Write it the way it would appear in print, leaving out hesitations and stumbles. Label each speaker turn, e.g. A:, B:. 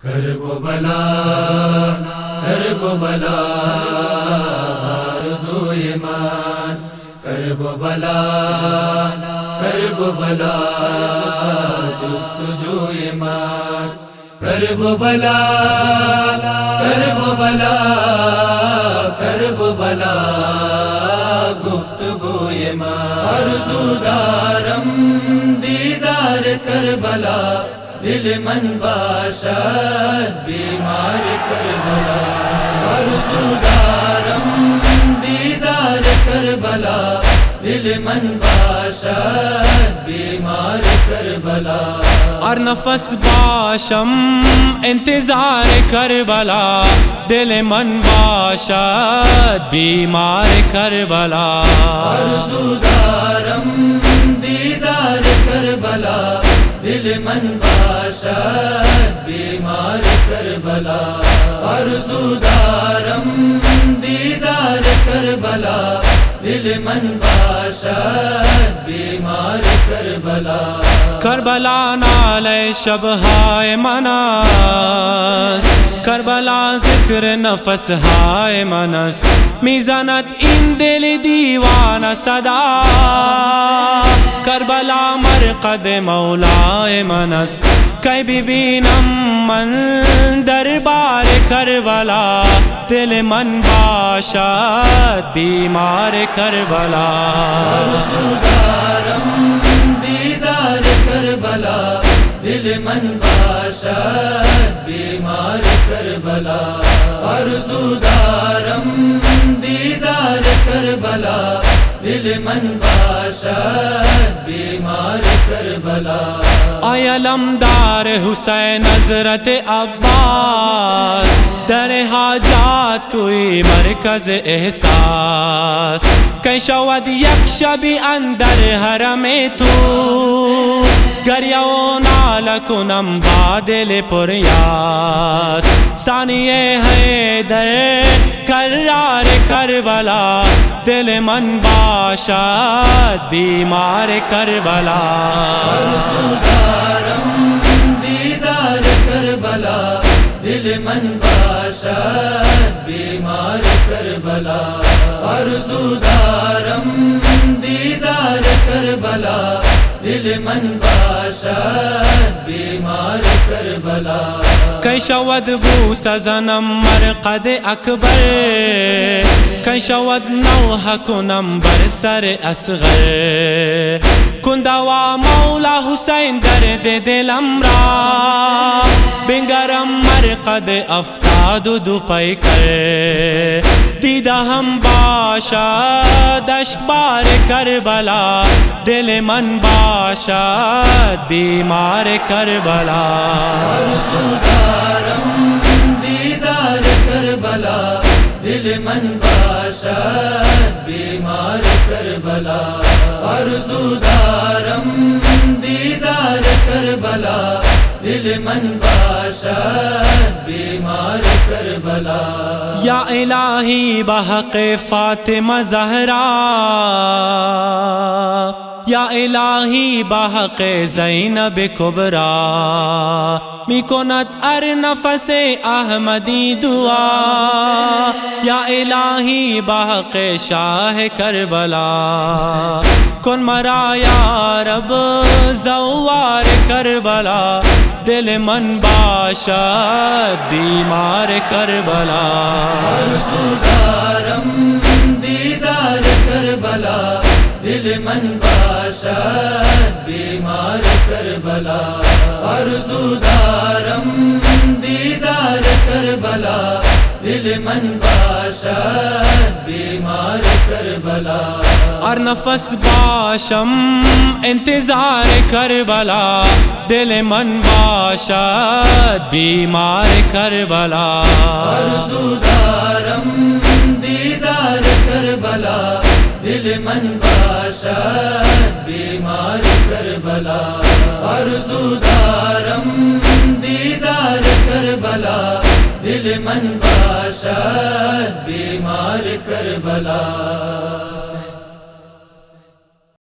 A: کرب و بلا کرب و بلا آرزو ایمان کرب و بلا کرب و بلا جستجو ایمان کرب و بلا کرب و بلا کرب و بلا گفتگو ایمان آرزو دارم دیدار کربلا دل من باشد بیمار کربلا آرزو دارم دیدار کربلا دل من باشد بیمار کربلا
B: ہر نفس باشم انتظار کربلا دل من باشد بیمار کربلا
A: آرزو دارم دیدار کربلا دل من باشد بیمار کربلا آرزو دارم دیدار کربلا دل من باشد بیمار کربلا
B: کربلا نالے شب ہائے مناس کربلا ذکر نفس ہائے منس میزانت ان دل دیوانہ صدا کربلا مرقد مولا منس کئی بھی بینم من دربار کربلا دل من باشد بیمار کربلا
A: آرزو دارم دیدار کربلا دل من باشد بیمار کربلا آرزو دارم دیدار کربلا دل من باشد بیمار کربلا
B: آیا علمدار حسین حضرت عباس در حاجات توی مرکز احساس کی شود یک شبی اندر حرم تو گریہ و نالہ کنم با دل پریاس ثانیہ حیدر کرار کربلا دل من باشد بیمار کربلا
A: آرزو دارم دیدار کربلا دل من باشد بیمار کربلا آرزو دارم دیدار کربلا دل من باشد بیمار کربلا
B: کی شود بوس زنم مرقد اکبر کی شود نوحہ کنم بر سر اصغر کن دوا مولا حسین درد دلم را بنگرم مرقد افتاد و دو پیکر دیدہ ہم باشد اشبار کربلا دل من باشد بیمار کربلا
A: آرزو دارم دیدار کربلا دل من باشد بیمار کربلا آرزو دارم دیدار کربلا دل من باشد بیمار کربلا
B: یا الہی بحق فاطمہ زہرا یا الہی بحق زینب کبرا می کند ار نفس احمدی دعا یا الہی بحق شاہ کربلا کن مرا یا رب زوار کربلا دل من باشد بیمار کربلا
A: آرزو دارم دیدار کربلا دل من باشد بیمار کربلا آرزو دارم دیدار کربلا دل من باشد بیمار کربلا
B: ہر نفس باشم انتظار کربلا دل من باشد بیمار کربلا
A: آرزو دارم دیدار کربلا دل من باشد بیمار کربلا آرزو دارم دیدار کربلا دل من باشد بیمار کربلا